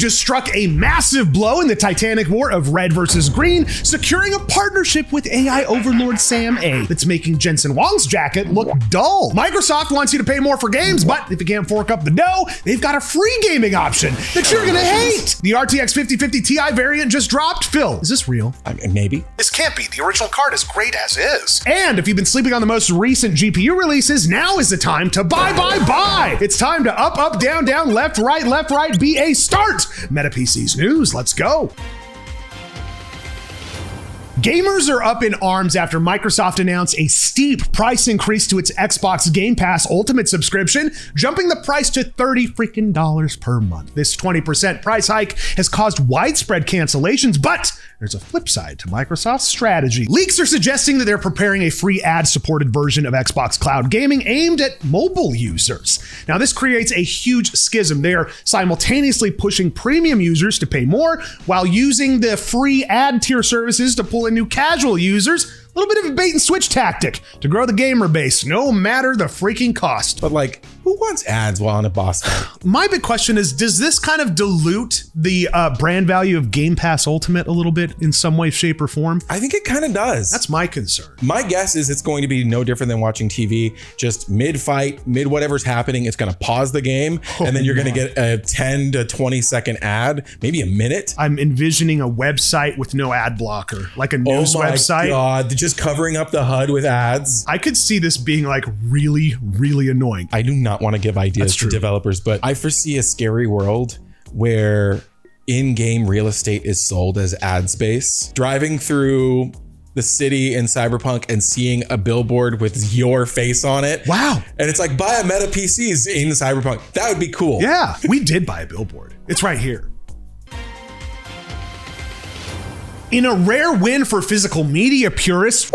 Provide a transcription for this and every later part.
just struck a massive blow in the titanic war of red versus green, securing a partnership with AI overlord Sam A that's making Jensen Huang's jacket look dull. Microsoft wants you to pay more for games, but if you can't fork up the dough, they've got a free gaming option that you're gonna hate. The RTX 5050 Ti variant just dropped. Phil, is this real? Maybe. This can't be. The original card is great as is. And if you've been sleeping on the most recent GPU releases, now is the time to buy. It's time to up, down, left, right, BA start. Meta PC's news, let's go. Gamers are up in arms after Microsoft announced a steep price increase to its Xbox Game Pass Ultimate subscription, jumping the price to $30 per month. This 20% price hike has caused widespread cancellations, but there's a flip side to Microsoft's strategy. Leaks are suggesting that they're preparing a free ad-supported version of Xbox Cloud Gaming aimed at mobile users. Now, this creates a huge schism. They are simultaneously pushing premium users to pay more while using the free ad tier services to pull in new casual users. A little bit of a bait and switch tactic to grow the gamer base, no matter the freaking cost. But like, who wants ads while on a boss fight? My big question is, does this kind of dilute the brand value of Game Pass Ultimate a little bit in some way, shape, or form? I think it kind of does. That's my concern. My guess is it's going to be no different than watching TV. Just mid-fight, mid-whatever's happening, it's going to pause the game, and then you're going to get a 10 to 20 second ad, maybe a minute. I'm envisioning a website with no ad blocker, like a news website. Oh my God, just covering up the HUD with ads. I could see this being like really, really annoying. I do not want to give ideas to developers, but I foresee a scary world where in-game real estate is sold as ad space. Driving through the city in Cyberpunk and seeing a billboard with your face on it. Wow. And it's like, buy a Meta PCs in Cyberpunk. That would be cool. Yeah, we did buy a billboard. It's right here. In a rare win for physical media purists,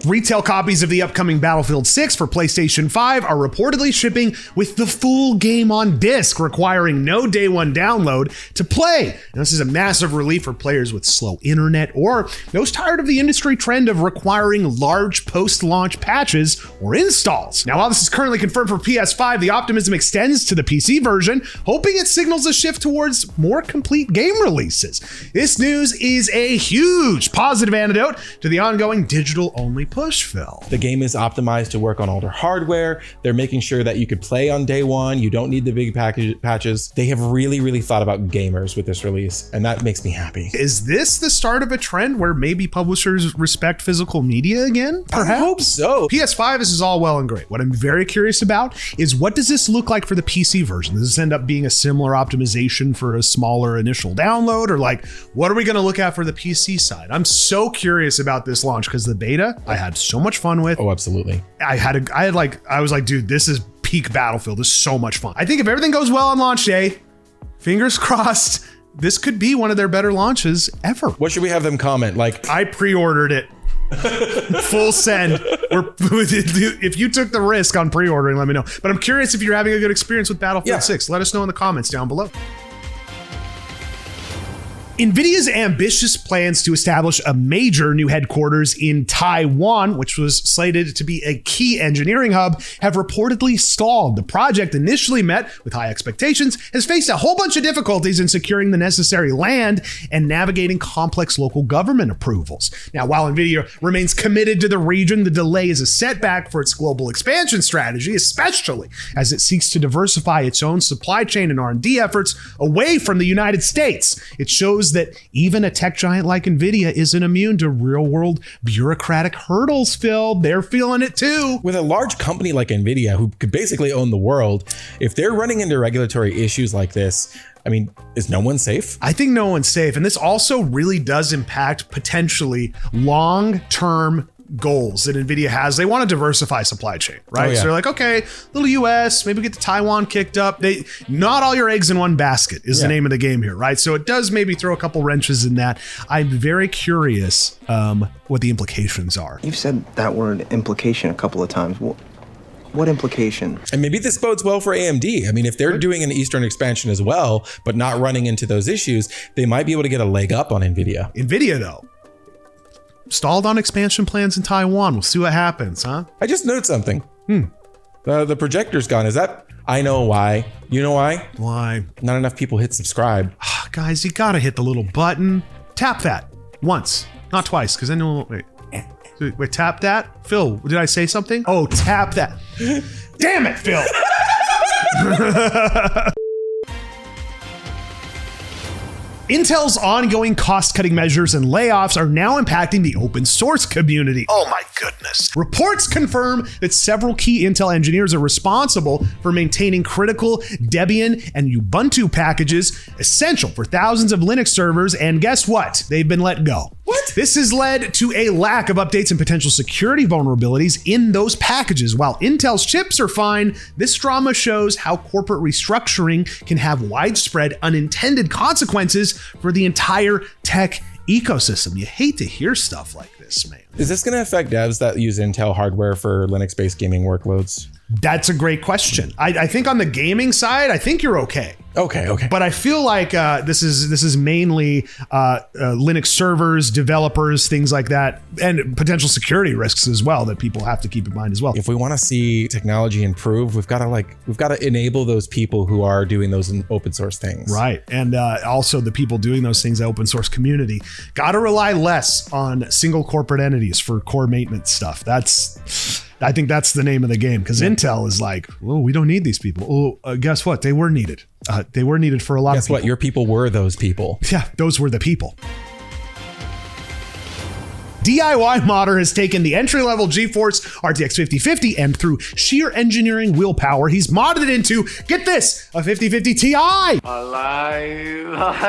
retail copies of the upcoming Battlefield 6 for PlayStation 5 are reportedly shipping with the full game on disc, requiring no day one download to play. Now, this is a massive relief for players with slow internet or those tired of the industry trend of requiring large post-launch patches or installs. Now, while this is currently confirmed for PS5, the optimism extends to the PC version, hoping it signals a shift towards more complete game releases. This news is a huge positive antidote to the ongoing digital-only push, Phil. The game is optimized to work on older hardware. They're making sure that you could play on day one. You don't need the big patches. They have really thought about gamers with this release, and that makes me happy. Is this the start of a trend where maybe publishers respect physical media again? Perhaps? I hope so. PS5, this is all well and great. What I'm very curious about is, what does this look like for the PC version? Does this end up being a similar optimization for a smaller initial download? Or like, what are we going to look at for the PC side? I'm so curious about this launch because the beta I had so much fun with. Oh, absolutely. I was like, dude, this is peak Battlefield. This is so much fun. I think if everything goes well on launch day, fingers crossed, this could be one of their better launches ever. What should we have them comment? Like, I pre-ordered it. Full send. If you took the risk on pre-ordering, let me know. But I'm curious if you're having a good experience with Battlefield 6. Let us know in the comments down below. NVIDIA's ambitious plans to establish a major new headquarters in Taiwan, which was slated to be a key engineering hub, have reportedly stalled. The project, initially met with high expectations, has faced a whole bunch of difficulties in securing the necessary land and navigating complex local government approvals. Now, while NVIDIA remains committed to the region, the delay is a setback for its global expansion strategy, especially as it seeks to diversify its own supply chain and R&D efforts away from the United States. It shows that even a tech giant like NVIDIA isn't immune to real-world bureaucratic hurdles, Phil. They're feeling it too. With a large company like NVIDIA, who could basically own the world, if they're running into regulatory issues like this, I mean, is no one safe? I think no one's safe. And this also really does impact potentially long-term goals that NVIDIA has. They want to diversify supply chain, right? Oh, yeah. So they're like, okay, little US, maybe get to Taiwan kicked up. Not all your eggs in one basket is the name of the game here, right? So it does maybe throw a couple wrenches in that. I'm very curious what the implications are. You've said that word implication a couple of times. What implication? And maybe this bodes well for AMD. I mean, if they're doing an Eastern expansion as well, but not running into those issues, they might be able to get a leg up on NVIDIA. NVIDIA, though, stalled on expansion plans in Taiwan. We'll see what happens, huh? I just noted something. The projector's gone. Is that I know why. You know why? Why? Not enough people hit subscribe. Guys, you gotta hit the little button. Tap that once, not twice, because then you'll wait. Wait, tap that? Phil, did I say something? Oh, tap that. Damn it, Phil. Intel's ongoing cost-cutting measures and layoffs are now impacting the open source community. Oh my goodness. Reports confirm that several key Intel engineers are responsible for maintaining critical Debian and Ubuntu packages essential for thousands of Linux servers, and guess what? They've been let go. What? This has led to a lack of updates and potential security vulnerabilities in those packages. While Intel's chips are fine, this drama shows how corporate restructuring can have widespread unintended consequences for the entire tech ecosystem. You hate to hear stuff like this, man. Is this going to affect devs that use Intel hardware for Linux-based gaming workloads? That's a great question. I think on the gaming side, I think you're okay. Okay. But I feel like this is mainly Linux servers, developers, things like that, and potential security risks as well that people have to keep in mind as well. If we want to see technology improve, we've got to enable those people who are doing those open source things. Right, and also the people doing those things, the open source community, got to rely less on single corporate entities for core maintenance stuff. I think that's the name of the game, because Intel is like, well, we don't need these people. Oh, guess what? They were needed. They were needed for a lot of people. Guess what? Your people were those people. Yeah, those were the people. DIY modder has taken the entry-level GeForce RTX 5050 and through sheer engineering willpower, he's modded it into, get this, a 5050 Ti. Alive,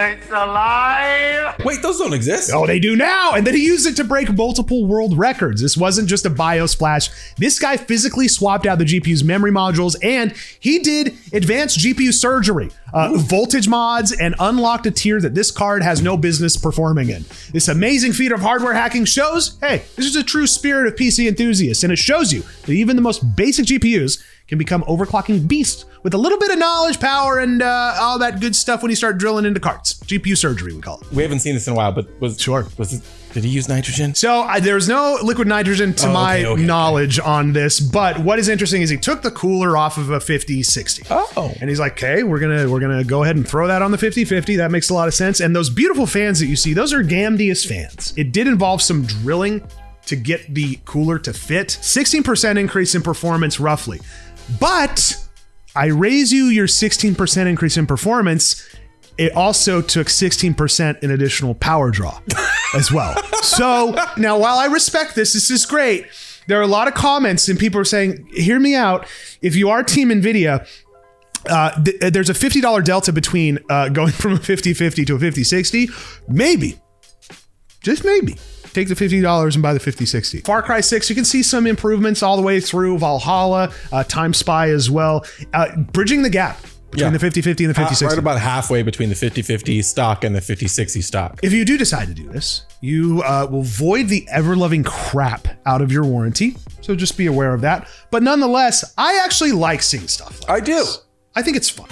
it's alive. Wait, those don't exist. Oh, they do now. And then he used it to break multiple world records. This wasn't just a BIOS flash. This guy physically swapped out the GPU's memory modules, and he did advanced GPU surgery, voltage mods, and unlocked a tier that this card has no business performing in. This amazing feat of hardware hacking shows, hey, this is a true spirit of PC enthusiasts, and it shows you that even the most basic GPUs can become overclocking beasts with a little bit of knowledge, power, and all that good stuff when you start drilling into carts. GPU surgery, we call it. We haven't seen this in a while, but did he use nitrogen? So there's no liquid nitrogen to my knowledge on this, but what is interesting is he took the cooler off of a 5060. Oh. And he's like, okay, we're gonna go ahead and throw that on the 5050. That makes a lot of sense. And those beautiful fans that you see, those are Gamdius fans. It did involve some drilling to get the cooler to fit. 16% increase in performance roughly. But I raise you your 16% increase in performance. It also took 16% in additional power draw as well. So now, while I respect this is great. There are a lot of comments and people are saying, hear me out. If you are Team NVIDIA, there's a $50 delta between going from a 5050 to a 5060. Maybe, just maybe. Take the $50 and buy the 5060. Far Cry 6, you can see some improvements all the way through. Valhalla, Time Spy as well. Bridging the gap between the 5050 and the 5060. Right about halfway between the 5050 stock and the 5060 stock. If you do decide to do this, you will void the ever-loving crap out of your warranty. So just be aware of that. But nonetheless, I actually like seeing stuff like this. I think it's fun.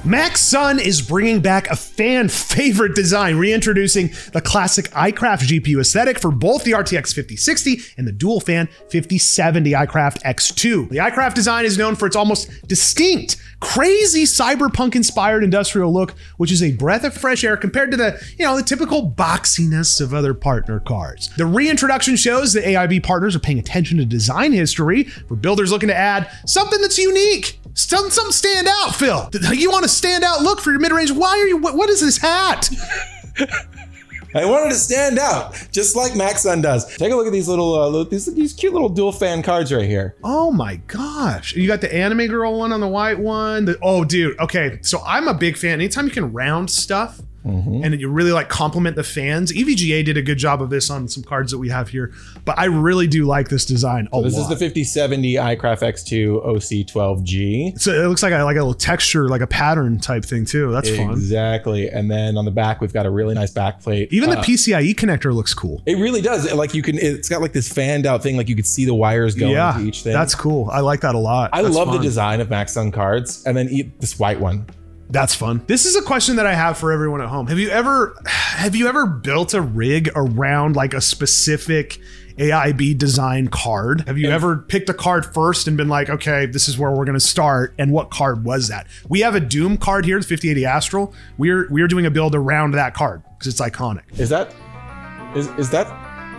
MaxSun is bringing back a fan favorite design, reintroducing the classic iCraft GPU aesthetic for both the RTX 5060 and the dual fan 5070 iCraft X2. The iCraft design is known for its almost distinct, crazy cyberpunk inspired industrial look, which is a breath of fresh air compared to the typical boxiness of other partner cards. The reintroduction shows that AIB partners are paying attention to design history for builders looking to add something that's unique. Something stand out, Phil. You want a standout look for your mid-range? What is this hat? I wanted to stand out, just like MaxSun does. Take a look at these little, these cute little dual fan cards right here. Oh my gosh. You got the anime girl one on the white one. Oh, dude. Okay, so I'm a big fan. Anytime you can round stuff, and you really like complement the fans. EVGA did a good job of this on some cards that we have here, but I really do like this design a lot. This is the 5070 iCraft X2 OC12G. So it looks like a little texture, like a pattern type thing too. That's fun. Exactly. And then on the back, we've got a really nice back plate. Even the PCIe connector looks cool. It really does. Like it's got like this fanned out thing, like you could see the wires going to each thing. That's cool. I like that a lot. I love the design of MaxSun cards, and then this white one. That's fun. This is a question that I have for everyone at home. Have you ever built a rig around like a specific AIB design card. Have you ever picked a card first and been like, okay, this is where we're going to start? And what card was that? We have a Doom card here, the 5080 Astral. We're doing a build around that card because it's iconic. Is that?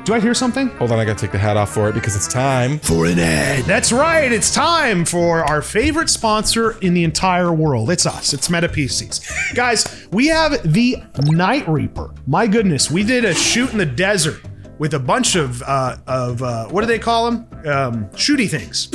Do I hear something? Hold on, I gotta take the hat off for it because it's time for an ad. That's right, it's time for our favorite sponsor in the entire world. It's us, it's Meta PCs. Guys, we have the Night Reaper. My goodness, we did a shoot in the desert with a bunch of what do they call them? Shooty things.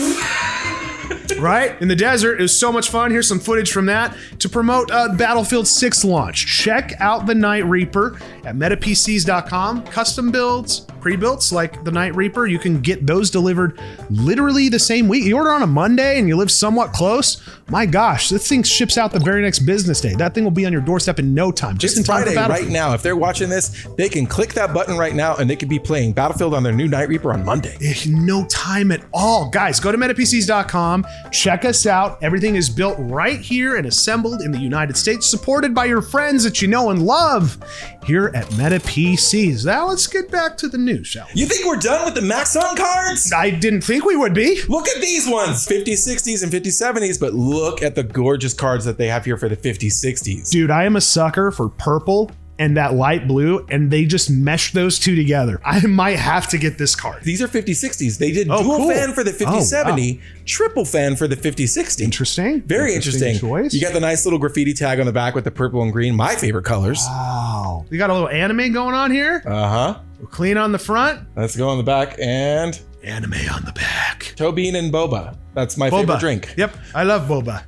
Right? In the desert. It was so much fun. Here's some footage from that to promote Battlefield 6 launch. Check out the Night Reaper at metapcs.com. Custom builds, pre-builts like the Night Reaper, you can get those delivered literally the same week. You order on a Monday and you live somewhat close. My gosh, this thing ships out the very next business day. That thing will be on your doorstep in no time. Just in time Friday, for Battlefield. right now. If they're watching this, they can click that button right now and they could be playing Battlefield on their new Night Reaper on Monday. No time at all. Guys, go to metapcs.com. Check us out. Everything is built right here and assembled in the United States, supported by your friends that you know and love here at Meta PCs. Now let's get back to the news, shall we? You think we're done with the MaxSun cards? I didn't think we would be. Look at these ones, 5060s and 5070s, but look at the gorgeous cards that they have here for the 5060s. Dude, I am a sucker for purple and that light blue, and they just meshed those two together. I might have to get this card. These are 5060s. They did dual fan for the 5070, triple fan for the 5060. Interesting. Very interesting. Choice. You got the nice little graffiti tag on the back with the purple and green, my favorite colors. Wow. We got a little anime going on here. Uh-huh. Clean on the front. Let's go on the back and anime on the back. Toe bean and boba. That's my favorite drink. Yep. I love boba.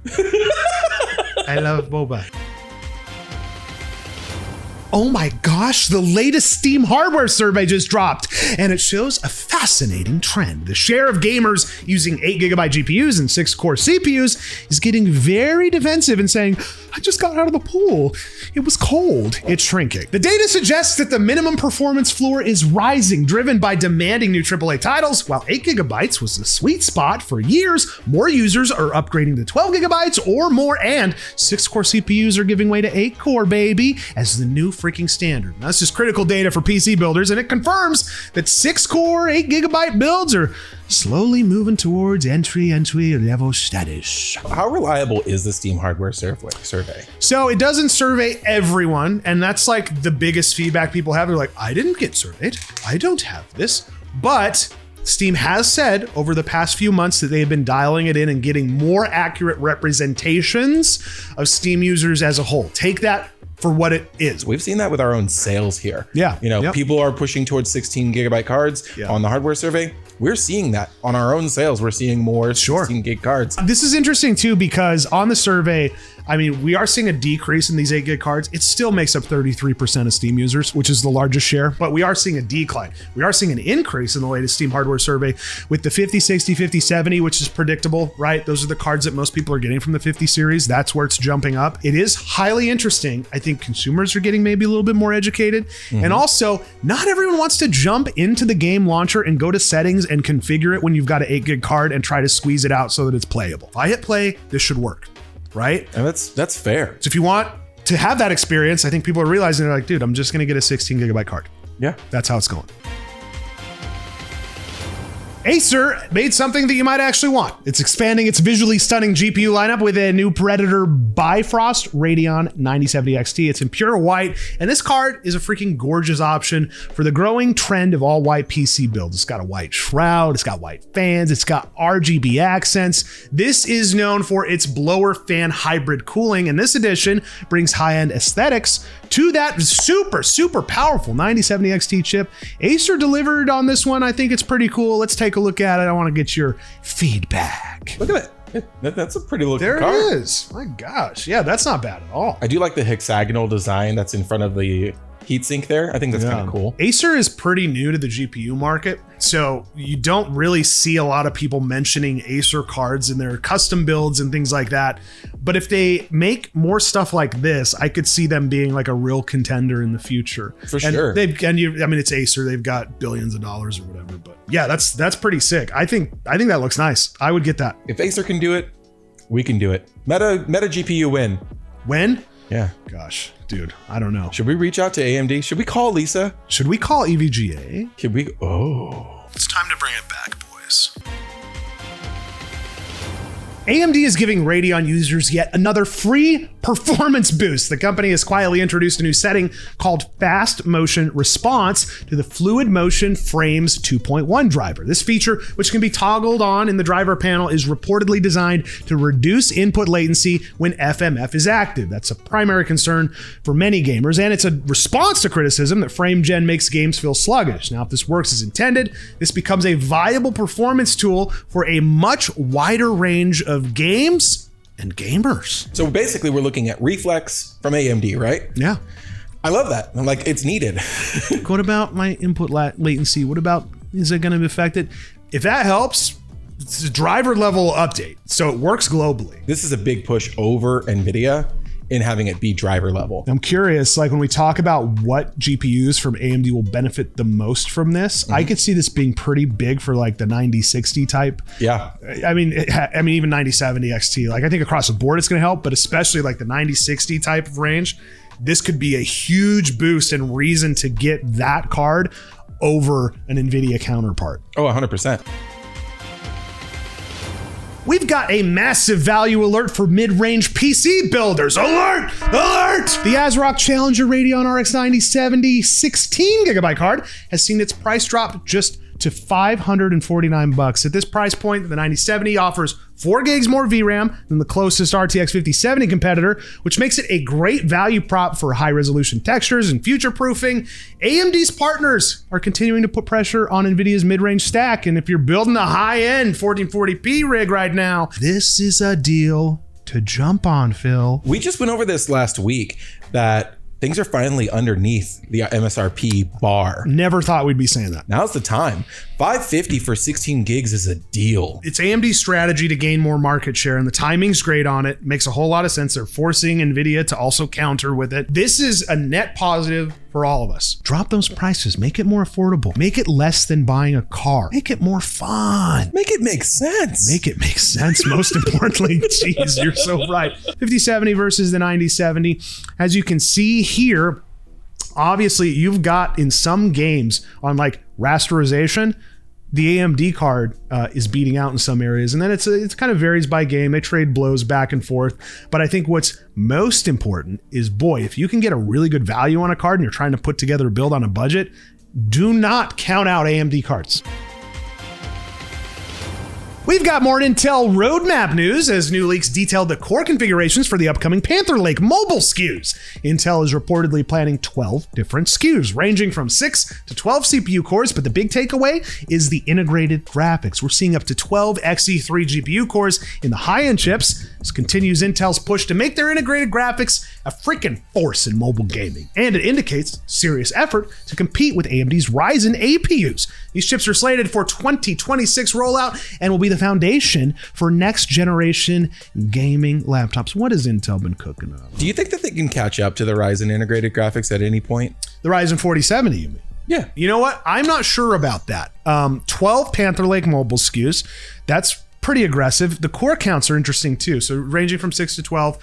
I love boba. Oh my gosh, the latest Steam hardware survey just dropped, and it shows a fascinating trend. The share of gamers using 8GB GPUs and 6-core CPUs is getting very defensive and saying, I just got out of the pool. It was cold. It's shrinking. The data suggests that the minimum performance floor is rising, driven by demanding new AAA titles. While 8GB was the sweet spot for years, more users are upgrading to 12GB or more, and 6-core CPUs are giving way to 8-core, baby, as the new freaking standard. Now, that's just critical data for PC builders, and it confirms that 6-core, 8GB builds are slowly moving towards entry level status. How reliable is the Steam hardware survey? So it doesn't survey everyone, and that's like the biggest feedback people have. They're like, I didn't get surveyed. I don't have this. But Steam has said over the past few months that they've been dialing it in and getting more accurate representations of Steam users as a whole. Take that for what it is. We've seen that with our own sales here. Yeah. You know, people are pushing towards 16GB cards on the hardware survey. We're seeing that on our own sales. We're seeing more 16 gig cards. This is interesting too, because on the survey, I mean, we are seeing a decrease in these 8 gig cards. It still makes up 33% of Steam users, which is the largest share, but we are seeing a decline. We are seeing an increase in the latest Steam hardware survey with the 5060, 5070, which is predictable, right? Those are the cards that most people are getting from the 50 series. That's where it's jumping up. It is highly interesting. I think consumers are getting maybe a little bit more educated. And also, not everyone wants to jump into the game launcher and go to settings and configure it when you've got an 8 gig card and try to squeeze it out so that it's playable. If I hit play, this should work. Right? And that's fair. So if you want to have that experience, I think people are realizing they're like, dude, I'm just going to get a 16GB card. Yeah. That's how it's going. Acer made something that you might actually want. It's expanding its visually stunning GPU lineup with a new Predator Bifrost Radeon 9070 XT. It's in pure white, and this card is a freaking gorgeous option for the growing trend of all white PC builds. It's got a white shroud, it's got white fans, it's got RGB accents. This is known for its blower fan hybrid cooling, and this edition brings high-end aesthetics to that super powerful 9070 XT chip. Acer delivered on this one. I think it's pretty cool. Let's take a look at it. I want to get your feedback. Look at it. That's a pretty looking there card. There it is. My gosh. Yeah, that's not bad at all. I do like the hexagonal design that's in front of the heatsink there. I think that's kind of cool. Acer is pretty new to the GPU market, so you don't really see a lot of people mentioning Acer cards in their custom builds and things like that. But if they make more stuff like this, I could see them being like a real contender in the future. For sure. I mean, it's Acer. They've got billions of dollars or whatever. But yeah, that's pretty sick. I think that looks nice. I would get that. If Acer can do it, we can do it. Meta GPU win. When? Yeah. Gosh, dude, I don't know. Should we reach out to AMD? Should we call Lisa? Should we call EVGA? Could we? Oh. It's time to bring it back, boys. AMD is giving Radeon users yet another free performance boost. The company has quietly introduced a new setting called Fast Motion Response to the Fluid Motion Frames 2.1 driver. This feature, which can be toggled on in the driver panel, is reportedly designed to reduce input latency when FMF is active. That's a primary concern for many gamers, and it's a response to criticism that frame gen makes games feel sluggish. Now, if this works as intended, this becomes a viable performance tool for a much wider range of games and gamers. So basically we're looking at reflex from AMD, right? Yeah. I love that. I'm like, it's needed. What about my input latency? What about, is it going to be affected? If that helps, it's a driver level update. So it works globally. This is a big push over NVIDIA in having it be driver level. I'm curious, like when we talk about what GPUs from AMD will benefit the most from this, I could see this being pretty big for like the 9060 type. Yeah. I mean, even 9070 XT, like I think across the board it's going to help, but especially like the 9060 type of range, this could be a huge boost and reason to get that card over an NVIDIA counterpart. Oh, 100%. We've got a massive value alert for mid-range PC builders. Alert! Alert! The ASRock Challenger Radeon RX 9070 16GB card has seen its price drop just to $549. At this price point, the 9070 offers 4 gigs more VRAM than the closest RTX 5070 competitor, which makes it a great value prop for high-resolution textures and future-proofing. AMD's partners are continuing to put pressure on NVIDIA's mid-range stack, and if you're building a high-end 1440p rig right now, this is a deal to jump on, Phil. We just went over this last week that things are finally underneath the MSRP bar. Never thought we'd be saying that. Now's the time. $550 for 16 gigs is a deal. It's AMD's strategy to gain more market share, and the timing's great on it. Makes a whole lot of sense. They're forcing NVIDIA to also counter with it. This is a net positive for all of us. Drop those prices. Make it more affordable. Make it less than buying a car. Make it more fun. Make it make sense. Make it make sense, most importantly. Jeez, you're so right. 5070 versus the 9070. As you can see here, obviously you've got in some games on like rasterization, the AMD card is beating out in some areas, and then it's kind of varies by game. They trade blows back and forth, but I think what's most important is, boy, if you can get a really good value on a card and you're trying to put together a build on a budget, do not count out AMD cards. We've got more Intel roadmap news as new leaks detailed the core configurations for the upcoming Panther Lake mobile SKUs. Intel is reportedly planning 12 different SKUs, ranging from 6 to 12 CPU cores, but the big takeaway is the integrated graphics. We're seeing up to 12 Xe3 GPU cores in the high-end chips. This continues Intel's push to make their integrated graphics a freaking force in mobile gaming, and it indicates serious effort to compete with AMD's Ryzen APUs. These chips are slated for 2026 rollout and will be the foundation for next generation gaming laptops. What has Intel been cooking up? Do you think that they can catch up to the Ryzen integrated graphics at any point? The Ryzen 4070, you mean? Yeah. You know what? I'm not sure about that. 12 Panther Lake mobile SKUs. That's pretty aggressive. The core counts are interesting too. So ranging from 6 to 12,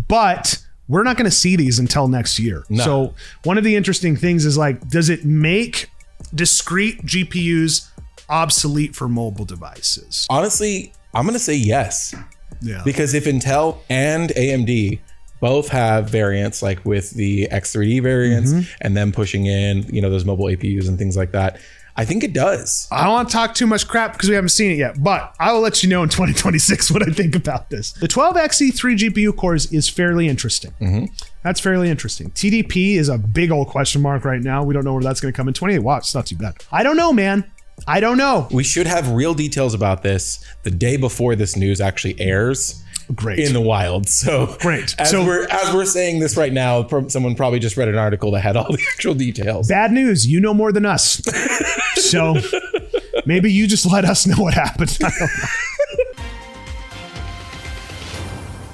but we're not going to see these until next year. No. So one of the interesting things is like, does it make discrete GPUs obsolete for mobile devices? Honestly, I'm going to say yes. Yeah. Because if Intel and AMD both have variants, like with the X3D variants and them pushing in, you know, those mobile APUs and things like that, I think it does. I don't want to talk too much crap because we haven't seen it yet, but I will let you know in 2026 what I think about this. The 12 Xe3 GPU cores is fairly interesting. That's fairly interesting. TDP is a big old question mark right now. We don't know where that's going to come in. 28 watts, not too bad. I don't know, man. I don't know. We should have real details about this the day before this news actually airs. Great. In the wild. So great. As we're saying this right now, someone probably just read an article that had all the actual details. Bad news. You know more than us. So maybe you just let us know what happened. I don't know.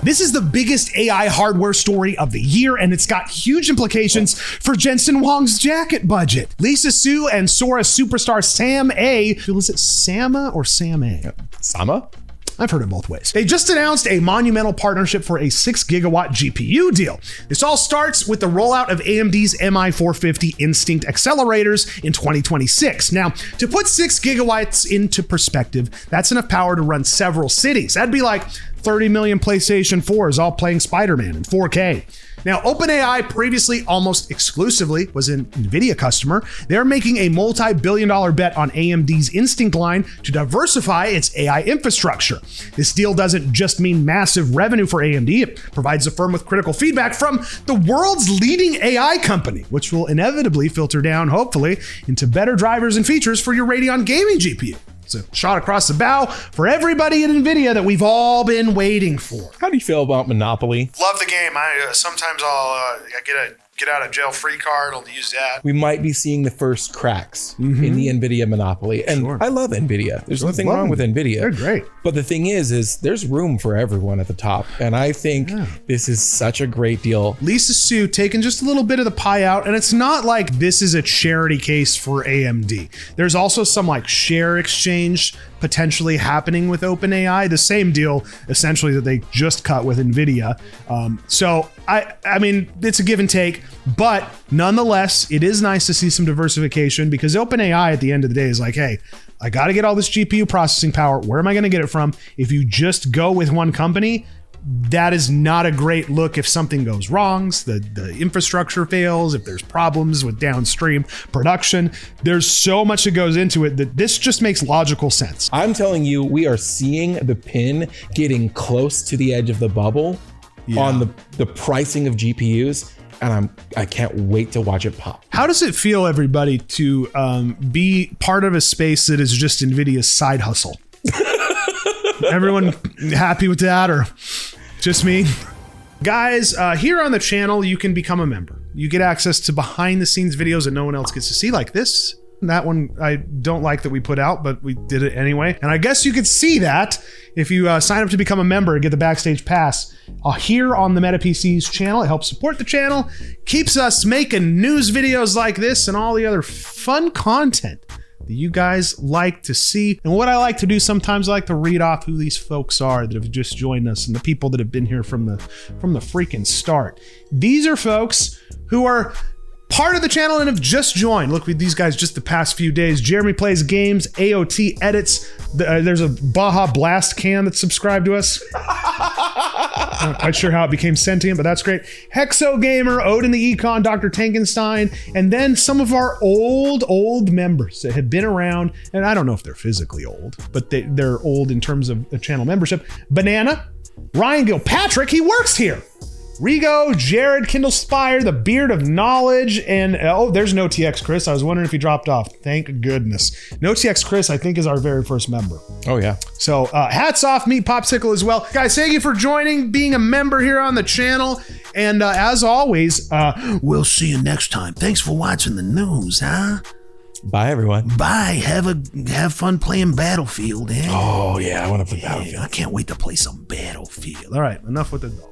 This is the biggest AI hardware story of the year, and it's got huge implications for Jensen Huang's jacket budget. Lisa Su and Sora superstar Sam A. Is it Sama or Sam A? Sama? I've heard it both ways. They just announced a monumental partnership for a 6 gigawatt GPU deal. This all starts with the rollout of AMD's MI450 Instinct accelerators in 2026. Now, to put 6 gigawatts into perspective, that's enough power to run several cities. That'd be like 30 million PlayStation 4s all playing Spider-Man in 4K. Now, OpenAI previously almost exclusively was an NVIDIA customer. They're making a multi-billion-dollar bet on AMD's Instinct line to diversify its AI infrastructure. This deal doesn't just mean massive revenue for AMD, it provides the firm with critical feedback from the world's leading AI company, which will inevitably filter down, hopefully, into better drivers and features for your Radeon gaming GPU. It's a shot across the bow for everybody at NVIDIA that we've all been waiting for. How do you feel about Monopoly? Love the game. Sometimes I'll get a get out of jail free card. I'll use that. We might be seeing the first cracks in the NVIDIA monopoly. And I love NVIDIA. There's nothing wrong with NVIDIA. They're great. But the thing is there's room for everyone at the top. And I think this is such a great deal. Lisa Su taking just a little bit of the pie out. And it's not like this is a charity case for AMD. There's also some like share exchange potentially happening with OpenAI, the same deal essentially that they just cut with NVIDIA. So I mean, it's a give and take, but nonetheless, it is nice to see some diversification because OpenAI at the end of the day is like, hey, I got to get all this GPU processing power. Where am I going to get it from? If you just go with one company, that is not a great look if something goes wrong, the infrastructure fails, if there's problems with downstream production. There's so much that goes into it that this just makes logical sense. I'm telling you, we are seeing the pin getting close to the edge of the bubble on the pricing of GPUs. And I can't wait to watch it pop. How does it feel, everybody, to be part of a space that is just NVIDIA's side hustle? Everyone happy with that, or just me? Guys, here on the channel, you can become a member. You get access to behind the scenes videos that no one else gets to see, like this. That one I don't like that we put out, but we did it anyway. And I guess you could see that if you sign up to become a member and get the backstage pass here on the MetaPC's channel. It helps support the channel, keeps us making news videos like this and all the other fun content that you guys like to see. And what I like to do sometimes, I like to read off who these folks are that have just joined us and the people that have been here from the freaking start. These are folks who are part of the channel and have just joined. Look with these guys just the past few days. Jeremy Plays Games, AOT Edits. There's a Baja Blast can that's subscribed to us. I'm not quite sure how it became sentient, but that's great. Hexo Gamer, Odin the Econ, Dr. Tankenstein, and then some of our old members that have been around, and I don't know if they're physically old, but they're old in terms of the channel membership. Banana, Ryan Gilpatrick, he works here. Rigo, Jared, Kindle Spire, the Beard of Knowledge, and oh, there's No TX Chris. I was wondering if he dropped off. Thank goodness. No TX Chris, I think, is our very first member. Oh, yeah. So hats off, Meat Popsicle as well. Guys, thank you for joining, being a member here on the channel. And as always, we'll see you next time. Thanks for watching the news, huh? Bye, everyone. Bye. Have fun playing Battlefield, eh? Oh, yeah. I want to play Battlefield. I can't wait to play some Battlefield. All right, enough with the dog.